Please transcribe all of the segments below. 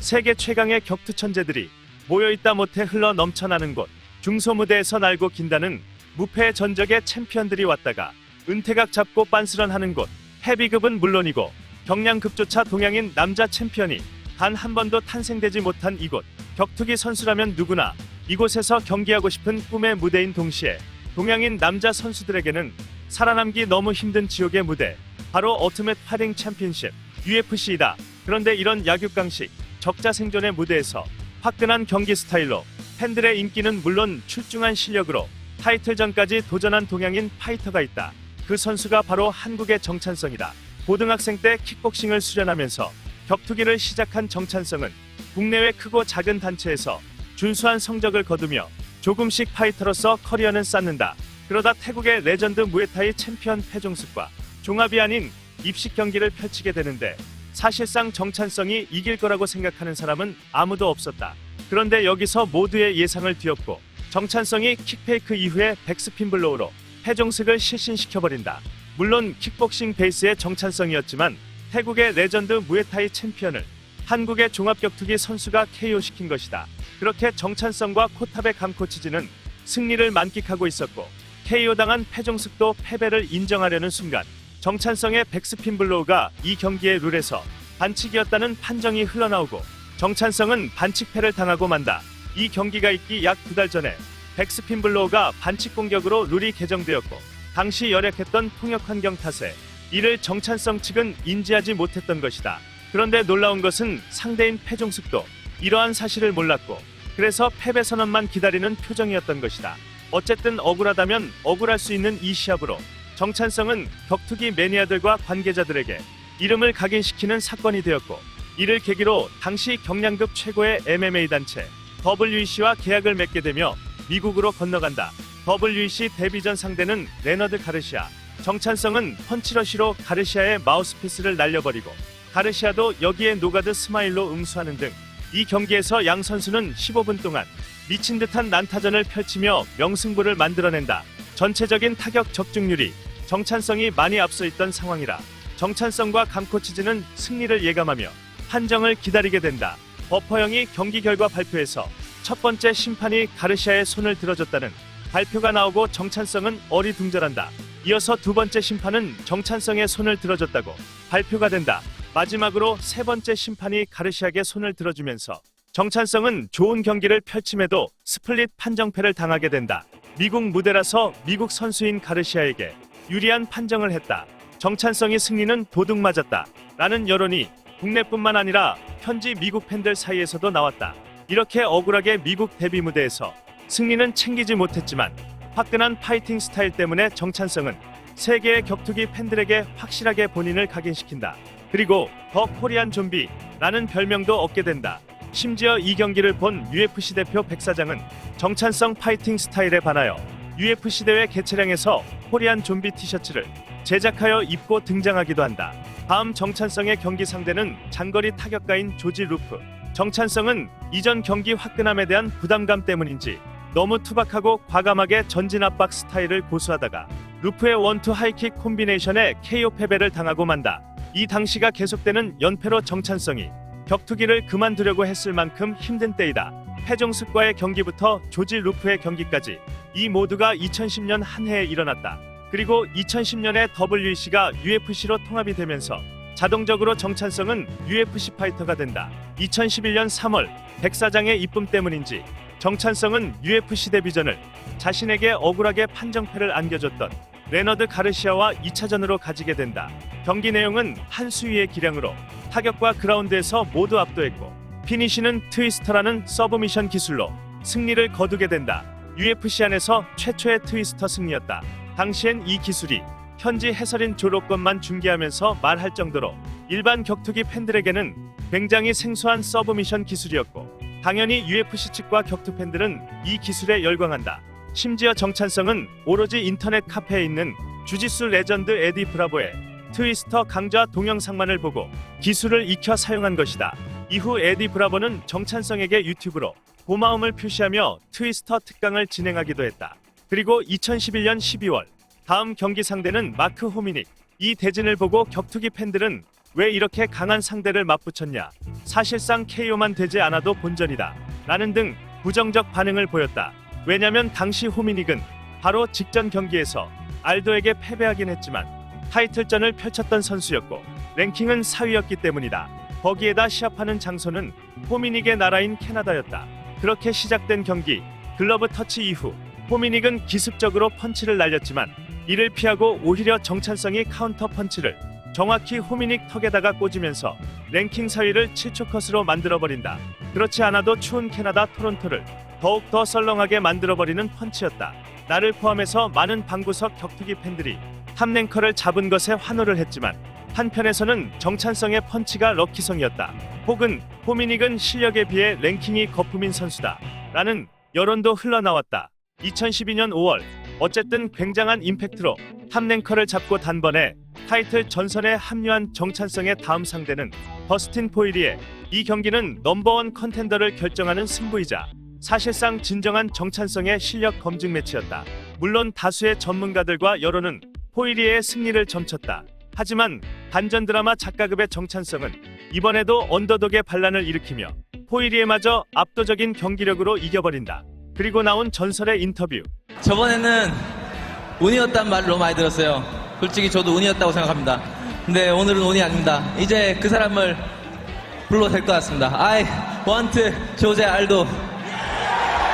세계 최강의 격투 천재들이 모여있다 못해 흘러 넘쳐나는 곳, 중소무대에서 날고 긴다는 무패의 전적의 챔피언들이 왔다가 은퇴각 잡고 빤스런하는 곳, 헤비급은 물론이고 경량급조차 동양인 남자 챔피언이 단 한 번도 탄생되지 못한 이곳, 격투기 선수라면 누구나 이곳에서 경기하고 싶은 꿈의 무대인 동시에 동양인 남자 선수들에게는 살아남기 너무 힘든 지옥의 무대, 바로 얼티밋 파이팅 챔피언십, UFC이다. 그런데 이런 약육강식, 적자생존의 무대에서 화끈한 경기 스타일로 팬들의 인기는 물론 출중한 실력으로 타이틀전까지 도전한 동양인 파이터가 있다. 그 선수가 바로 한국의 정찬성이다. 고등학생 때 킥복싱을 수련하면서 격투기를 시작한 정찬성은 국내외 크고 작은 단체에서 준수한 성적을 거두며 조금씩 파이터로서 커리어는 쌓는다. 그러다 태국의 레전드 무에타이 챔피언 패종숙과 종합이 아닌 입식 경기를 펼치게 되는데 사실상 정찬성이 이길 거라고 생각하는 사람은 아무도 없었다. 그런데 여기서 모두의 예상을 뒤엎고 정찬성이 킥페이크 이후에 백스핀 블로우로 패종숙을 실신시켜버린다. 물론 킥복싱 베이스의 정찬성이었지만 태국의 레전드 무에타이 챔피언을 한국의 종합격투기 선수가 KO시킨 것이다. 그렇게 정찬성과 코탑의 감코치즈는 승리를 만끽하고 있었고 KO당한 패종숙도 패배를 인정하려는 순간 정찬성의 백스핀 블로우가 이 경기의 룰에서 반칙이었다는 판정이 흘러나오고 정찬성은 반칙패를 당하고 만다. 이 경기가 있기 약 2달 전에 백스핀 블로우가 반칙 공격으로 룰이 개정되었고 당시 열약했던 통역 환경 탓에 이를 정찬성 측은 인지하지 못했던 것이다. 그런데 놀라운 것은 상대인 패종숙도 이러한 사실을 몰랐고 그래서 패배 선언만 기다리는 표정이었던 것이다. 어쨌든 억울하다면 억울할 수 있는 이 시합으로 정찬성은 격투기 매니아들과 관계자들에게 이름을 각인시키는 사건이 되었고 이를 계기로 당시 경량급 최고의 MMA 단체 WEC와 계약을 맺게 되며 미국으로 건너간다. WEC 데뷔전 상대는 레너드 가르시아. 정찬성은 펀치러시로 가르시아의 마우스피스를 날려버리고 가르시아도 여기에 노가드 스마일로 응수하는 등 이 경기에서 양 선수는 15분 동안 미친 듯한 난타전을 펼치며 명승부를 만들어낸다. 전체적인 타격 적중률이 정찬성이 많이 앞서 있던 상황이라 정찬성과 감코치즈는 승리를 예감하며 판정을 기다리게 된다. 버퍼형이 경기 결과 발표에서 첫 번째 심판이 가르시아의 손을 들어줬다는 발표가 나오고 정찬성은 어리둥절한다. 이어서 두 번째 심판은 정찬성의 손을 들어줬다고 발표가 된다. 마지막으로 세 번째 심판이 가르시아에게 손을 들어주면서 정찬성은 좋은 경기를 펼침에도 스플릿 판정패를 당하게 된다. 미국 무대라서 미국 선수인 가르시아에게 유리한 판정을 했다. 정찬성이 승리는 도둑 맞았다. 라는 여론이 국내뿐만 아니라 현지 미국 팬들 사이에서도 나왔다. 이렇게 억울하게 미국 데뷔 무대에서 승리는 챙기지 못했지만 화끈한 파이팅 스타일 때문에 정찬성은 세계의 격투기 팬들에게 확실하게 본인을 각인시킨다. 그리고 더 코리안 좀비라는 별명도 얻게 된다. 심지어 이 경기를 본 UFC 대표 백사장은 정찬성 파이팅 스타일에 반하여 UFC 대회 개최량에서 코리안 좀비 티셔츠를 제작하여 입고 등장하기도 한다. 다음 정찬성의 경기 상대는 장거리 타격가인 조지 루프. 정찬성은 이전 경기 화끈함에 대한 부담감 때문인지 너무 투박하고 과감하게 전진 압박 스타일을 고수하다가 루프의 원투 하이킥 콤비네이션에 KO 패배를 당하고 만다. 이 당시가 계속되는 연패로 정찬성이 격투기를 그만두려고 했을 만큼 힘든 때이다. 패종숙과의 경기부터 조지 루프의 경기까지 이 모두가 2010년 한 해에 일어났다. 그리고 2010년에 WEC가 UFC로 통합이 되면서 자동적으로 정찬성은 UFC 파이터가 된다. 2011년 3월 백사장의 이쁨 때문인지 정찬성은 UFC 데뷔전을 자신에게 억울하게 판정패를 안겨줬던 레너드 가르시아와 2차전으로 가지게 된다. 경기 내용은 한 수위의 기량으로 타격과 그라운드에서 모두 압도했고 피니시는 트위스터라는 서브미션 기술로 승리를 거두게 된다. UFC 안에서 최초의 트위스터 승리였다. 당시엔 이 기술이 현지 해설인 조로건만 중계하면서 말할 정도로 일반 격투기 팬들에게는 굉장히 생소한 서브미션 기술이었고 당연히 UFC 측과 격투 팬들은 이 기술에 열광한다. 심지어 정찬성은 오로지 인터넷 카페에 있는 주짓수 레전드 에디 브라보의 트위스터 강좌 동영상만을 보고 기술을 익혀 사용한 것이다. 이후 에디 브라보는 정찬성에게 유튜브로 고마움을 표시하며 트위스터 특강을 진행하기도 했다. 그리고 2011년 12월 다음 경기 상대는 마크 호미닉. 이 대진을 보고 격투기 팬들은 왜 이렇게 강한 상대를 맞붙였냐? 사실상 KO만 되지 않아도 본전이다. 라는 등 부정적 반응을 보였다. 왜냐면 당시 호미닉은 바로 직전 경기에서 알도에게 패배하긴 했지만 타이틀전을 펼쳤던 선수였고 랭킹은 4위였기 때문이다. 거기에다 시합하는 장소는 호미닉의 나라인 캐나다였다. 그렇게 시작된 경기, 글러브 터치 이후 호미닉은 기습적으로 펀치를 날렸지만 이를 피하고 오히려 정찬성이 카운터 펀치를 정확히 호미닉 턱에다가 꽂으면서 랭킹 4위를 7초 컷으로 만들어버린다. 그렇지 않아도 추운 캐나다 토론토를 더욱 더 썰렁하게 만들어버리는 펀치였다. 나를 포함해서 많은 방구석 격투기 팬들이 탑랭커를 잡은 것에 환호를 했지만 한편에서는 정찬성의 펀치가 럭키성이었다. 혹은 호미닉은 실력에 비해 랭킹이 거품인 선수다. 라는 여론도 흘러나왔다. 2012년 5월 어쨌든 굉장한 임팩트로 탑랭커를 잡고 단번에 타이틀 전선에 합류한 정찬성의 다음 상대는 더스틴 포이리에 이 경기는 넘버원 컨텐더를 결정하는 승부이자 사실상 진정한 정찬성의 실력 검증 매치였다. 물론 다수의 전문가들과 여론은 포이리의 승리를 점쳤다. 하지만 반전 드라마 작가급의 정찬성은 이번에도 언더독의 반란을 일으키며 포이리에마저 압도적인 경기력으로 이겨버린다. 그리고 나온 전설의 인터뷰. 저번에는 운이었단 말로 많이 들었어요. 솔직히 저도 운이었다고 생각합니다. 근데 오늘은 운이 아닙니다. 이제 그 사람을 불러도 될 것 같습니다. I want 조제 알도.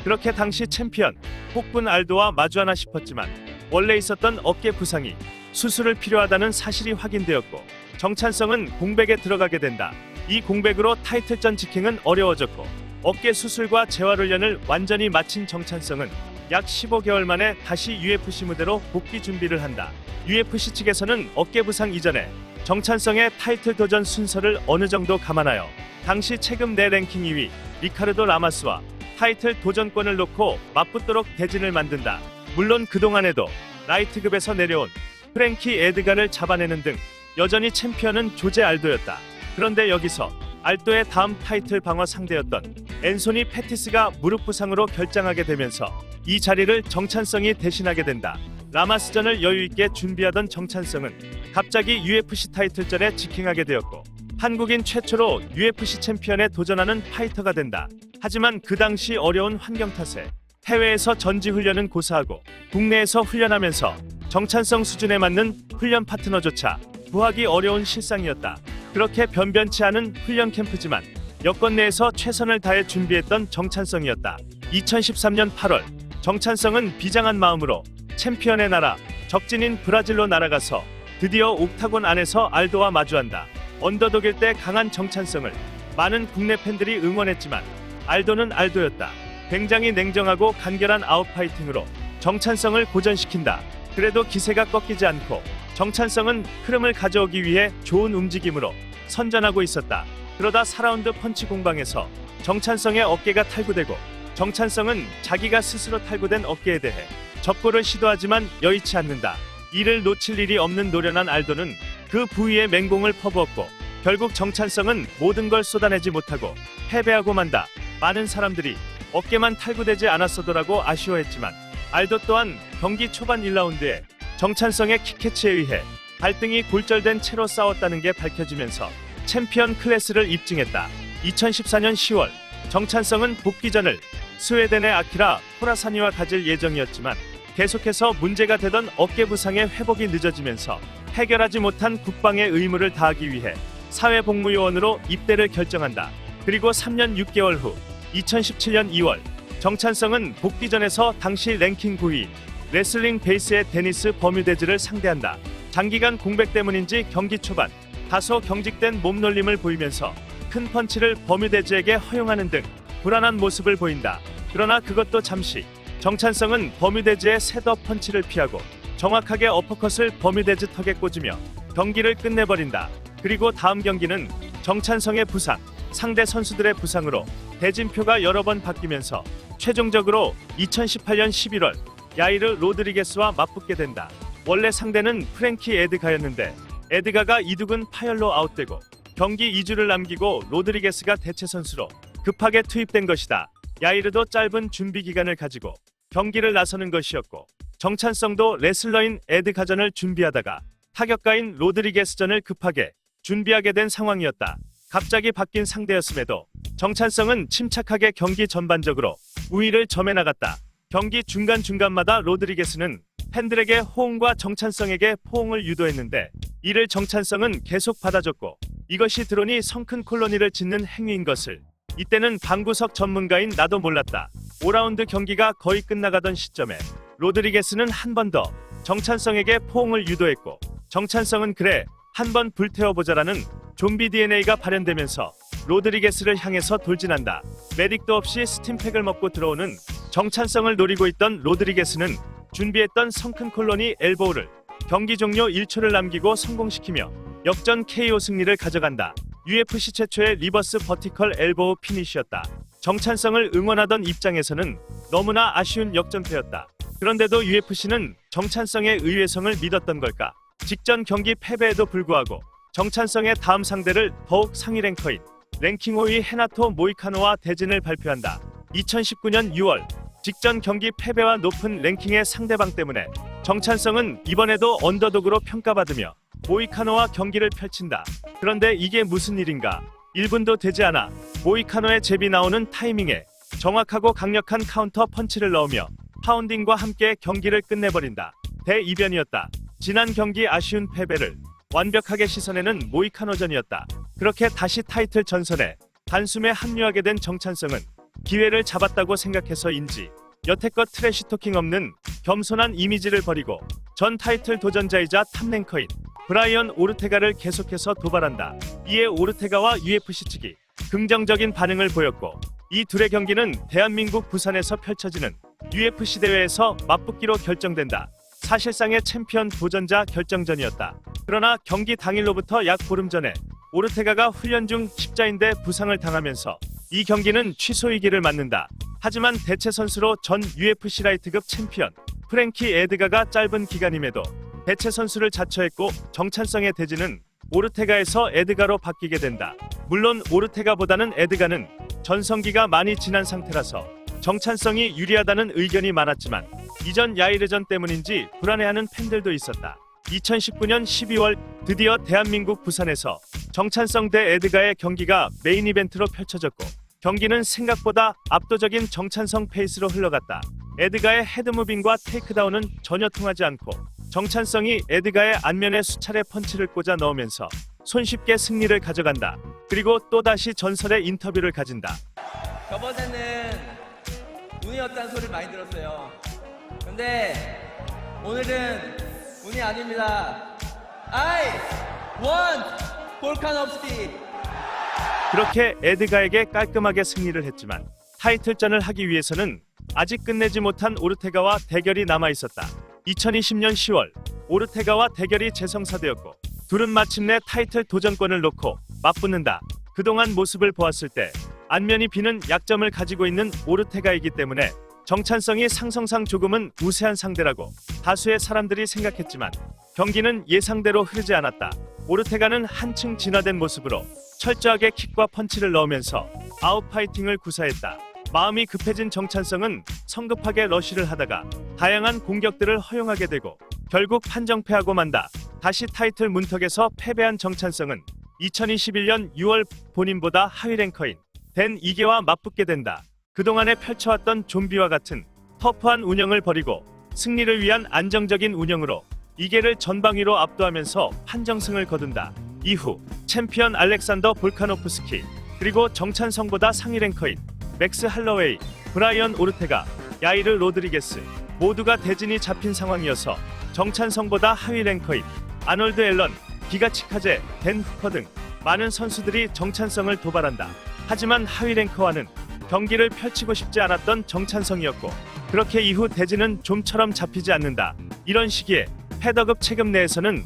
그렇게 당시 챔피언 폭군 알도와 마주하나 싶었지만 원래 있었던 어깨 부상이 수술을 필요하다는 사실이 확인되었고 정찬성은 공백에 들어가게 된다. 이 공백으로 타이틀전 직행은 어려워졌고 어깨 수술과 재활훈련을 완전히 마친 정찬성은 약 15개월 만에 다시 UFC 무대로 복귀 준비를 한다. UFC 측에서는 어깨 부상 이전에 정찬성의 타이틀 도전 순서를 어느 정도 감안하여 당시 체급 내 랭킹 2위 리카르도 라마스와 타이틀 도전권을 놓고 맞붙도록 대진을 만든다. 물론 그동안에도 라이트급에서 내려온 프랭키 에드가를 잡아내는 등 여전히 챔피언은 조제 알도였다. 그런데 여기서 알도의 다음 타이틀 방어 상대였던 앤소니 패티스가 무릎 부상으로 결장하게 되면서 이 자리를 정찬성이 대신하게 된다. 라마스전을 여유있게 준비하던 정찬성은 갑자기 UFC 타이틀전에 직행하게 되었고 한국인 최초로 UFC 챔피언에 도전하는 파이터가 된다. 하지만 그 당시 어려운 환경 탓에 해외에서 전지훈련은 고사하고 국내에서 훈련하면서 정찬성 수준에 맞는 훈련 파트너조차 구하기 어려운 실상이었다. 그렇게 변변치 않은 훈련 캠프지만 여건 내에서 최선을 다해 준비했던 정찬성이었다. 2013년 8월 정찬성은 비장한 마음으로 챔피언의 나라 적진인 브라질로 날아가서 드디어 옥타곤 안에서 알도와 마주한다. 언더독일 때 강한 정찬성을 많은 국내 팬들이 응원했지만 알도는 알도였다. 굉장히 냉정하고 간결한 아웃파이팅으로 정찬성을 고전시킨다. 그래도 기세가 꺾이지 않고 정찬성은 흐름을 가져오기 위해 좋은 움직임으로 선전하고 있었다. 그러다 4라운드 펀치 공방에서 정찬성의 어깨가 탈구되고 정찬성은 자기가 스스로 탈구된 어깨에 대해 접고를 시도하지만 여의치 않는다. 이를 놓칠 일이 없는 노련한 알도는 그 부위에 맹공을 퍼부었고 결국 정찬성은 모든 걸 쏟아내지 못하고 패배하고 만다. 많은 사람들이 어깨만 탈구되지 않았어도라고 아쉬워했지만 알도 또한 경기 초반 1라운드에 정찬성의 킥캐치에 의해 발등이 골절된 채로 싸웠다는 게 밝혀지면서 챔피언 클래스를 입증했다. 2014년 10월 정찬성은 복귀전을 스웨덴의 아키라 호라사니와 가질 예정이었지만 계속해서 문제가 되던 어깨 부상의 회복이 늦어지면서 해결하지 못한 국방의 의무를 다하기 위해 사회복무요원으로 입대를 결정한다. 그리고 3년 6개월 후 2017년 2월 정찬성은 복귀전에서 당시 랭킹 9위 레슬링 베이스의 데니스 버뮤데즈를 상대한다. 장기간 공백 때문인지 경기 초반 다소 경직된 몸놀림을 보이면서 큰 펀치를 버뮤데즈에게 허용하는 등 불안한 모습을 보인다. 그러나 그것도 잠시. 정찬성은 버뮤데즈의 셋업 펀치를 피하고 정확하게 어퍼컷을 버뮤데즈 턱에 꽂으며 경기를 끝내버린다. 그리고 다음 경기는 정찬성의 부상, 상대 선수들의 부상으로 대진표가 여러 번 바뀌면서 최종적으로 2018년 11월 야이르 로드리게스와 맞붙게 된다. 원래 상대는 프랭키 에드가였는데 에드가가 이두근 파열로 아웃되고 경기 2주를 남기고 로드리게스가 대체 선수로 급하게 투입된 것이다. 야이르도 짧은 준비 기간을 가지고 경기를 나서는 것이었고 정찬성도 레슬러인 에드가전을 준비하다가 타격가인 로드리게스전을 급하게 준비하게 된 상황이었다. 갑자기 바뀐 상대였음에도 정찬성은 침착하게 경기 전반적으로 우위를 점해 나갔다. 경기 중간중간마다 로드리게스는 팬들에게 호응과 정찬성에게 포옹을 유도했는데 이를 정찬성은 계속 받아줬고 이것이 드론이 성큰 콜로니를 짓는 행위인 것을 이때는 방구석 전문가인 나도 몰랐다. 5라운드 경기가 거의 끝나가던 시점에 로드리게스는 한 번 더 정찬성에게 포옹을 유도했고 정찬성은 그래 한번 불태워보자라는 좀비 DNA가 발현되면서 로드리게스를 향해서 돌진한다. 메딕도 없이 스팀팩을 먹고 들어오는 정찬성을 노리고 있던 로드리게스는 준비했던 성큰 콜로니 엘보우를 경기 종료 1초를 남기고 성공시키며 역전 KO 승리를 가져간다. UFC 최초의 리버스 버티컬 엘보우 피니쉬였다. 정찬성을 응원하던 입장에서는 너무나 아쉬운 역전패였다. 그런데도 UFC는 정찬성의 의외성을 믿었던 걸까? 직전 경기 패배에도 불구하고 정찬성의 다음 상대를 더욱 상위 랭커인 랭킹 5위 헤나토 모이카노와 대진을 발표한다. 2019년 6월 직전 경기 패배와 높은 랭킹의 상대방 때문에 정찬성은 이번에도 언더독으로 평가받으며 모이카노와 경기를 펼친다. 그런데 이게 무슨 일인가? 1분도 되지 않아 모이카노의 잽이 나오는 타이밍에 정확하고 강력한 카운터 펀치를 넣으며 파운딩과 함께 경기를 끝내버린다. 대이변이었다. 지난 경기 아쉬운 패배를 완벽하게 씻어내는 모이카노전이었다. 그렇게 다시 타이틀 전선에 단숨에 합류하게 된 정찬성은 기회를 잡았다고 생각해서인지 여태껏 트래시 토킹 없는 겸손한 이미지를 버리고 전 타이틀 도전자이자 탑랭커인 브라이언 오르테가를 계속해서 도발한다. 이에 오르테가와 UFC 측이 긍정적인 반응을 보였고 이 둘의 경기는 대한민국 부산에서 펼쳐지는 UFC 대회에서 맞붙기로 결정된다. 사실상의 챔피언 도전자 결정전이었다. 그러나 경기 당일로부터 약 보름 전에 오르테가가 훈련 중 십자인대 부상을 당하면서 이 경기는 취소이기를 맞는다. 하지만 대체 선수로 전 UFC 라이트급 챔피언 프랭키 에드가가 짧은 기간임에도 대체 선수를 자처했고 정찬성의 대진은 오르테가에서 에드가로 바뀌게 된다. 물론 오르테가보다는 에드가는 전성기가 많이 지난 상태라서 정찬성이 유리하다는 의견이 많았지만 이전 야이르전 때문인지 불안해하는 팬들도 있었다. 2019년 12월 드디어 대한민국 부산에서 정찬성 대 에드가의 경기가 메인 이벤트로 펼쳐졌고 경기는 생각보다 압도적인 정찬성 페이스로 흘러갔다. 에드가의 헤드무빙과 테이크다운은 전혀 통하지 않고 정찬성이 에드가의 안면에 수차례 펀치를 꽂아 넣으면서 손쉽게 승리를 가져간다. 그리고 또다시 전설의 인터뷰를 가진다. 저번에는 운이었다는 소리를 많이 들었어요. 근데 오늘은 운이 아닙니다. I want 볼카노프스키. 그렇게 에드가에게 깔끔하게 승리를 했지만 타이틀전을 하기 위해서는 아직 끝내지 못한 오르테가와 대결이 남아있었다. 2020년 10월 오르테가와 대결이 재성사되었고 둘은 마침내 타이틀 도전권을 놓고 맞붙는다. 그동안 모습을 보았을 때 안면이 비는 약점을 가지고 있는 오르테가이기 때문에 정찬성이 상성상 조금은 우세한 상대라고 다수의 사람들이 생각했지만 경기는 예상대로 흐르지 않았다. 오르테가는 한층 진화된 모습으로 철저하게 킥과 펀치를 넣으면서 아웃파이팅을 구사했다. 마음이 급해진 정찬성은 성급하게 러쉬를 하다가 다양한 공격들을 허용하게 되고 결국 판정패하고 만다. 다시 타이틀 문턱에서 패배한 정찬성은 2021년 6월 본인보다 하위 랭커인 댄 이게와 맞붙게 된다. 그동안에 펼쳐왔던 좀비와 같은 터프한 운영을 버리고 승리를 위한 안정적인 운영으로 이게를 전방위로 압도하면서 판정승을 거둔다. 이후 챔피언 알렉산더 볼카노프스키 그리고 정찬성보다 상위 랭커인 맥스 할러웨이, 브라이언 오르테가, 야이르 로드리게스 모두가 대진이 잡힌 상황이어서 정찬성보다 하위 랭커인 아놀드 앨런, 기가치카제, 댄 후퍼 등 많은 선수들이 정찬성을 도발한다. 하지만 하위 랭커와는 경기를 펼치고 싶지 않았던 정찬성이었고 그렇게 이후 대진은 좀처럼 잡히지 않는다. 이런 시기에 패더급 체급 내에서는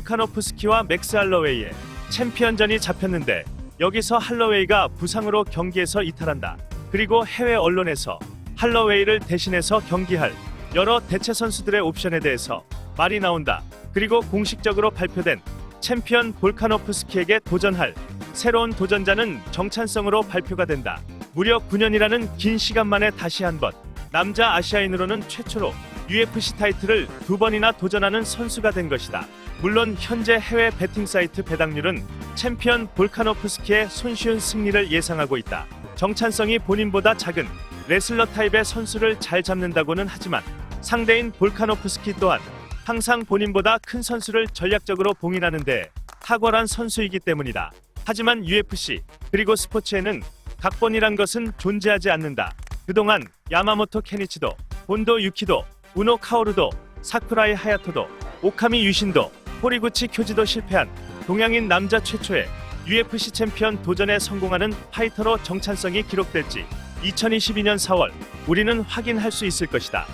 볼카노프스키와 맥스 할러웨이의 챔피언전이 잡혔는데 여기서 할러웨이가 부상으로 경기에서 이탈한다. 그리고 해외 언론에서 할러웨이를 대신해서 경기할 여러 대체 선수들의 옵션에 대해서 말이 나온다. 그리고 공식적으로 발표된 챔피언 볼카노프스키에게 도전할 새로운 도전자는 정찬성으로 발표가 된다. 무려 9년이라는 긴 시간 만에 다시 한번 남자 아시아인으로는 최초로 UFC 타이틀을 2번이나 도전하는 선수가 된 것이다. 물론 현재 해외 베팅 사이트 배당률은 챔피언 볼카노프스키의 손쉬운 승리를 예상하고 있다. 정찬성이 본인보다 작은 레슬러 타입의 선수를 잘 잡는다고는 하지만 상대인 볼카노프스키 또한 항상 본인보다 큰 선수를 전략적으로 봉인하는 데 탁월한 선수이기 때문이다. 하지만 UFC 그리고 스포츠에는 각본이란 것은 존재하지 않는다. 그동안 야마모토 케니치도, 본도 유키도, 우노 카오루도, 사쿠라이 하야토도, 오카미 유신도, 호리구치 쿄지도 실패한 동양인 남자 최초의 UFC 챔피언 도전에 성공하는 파이터로 정찬성이 기록될지 2022년 4월 우리는 확인할 수 있을 것이다.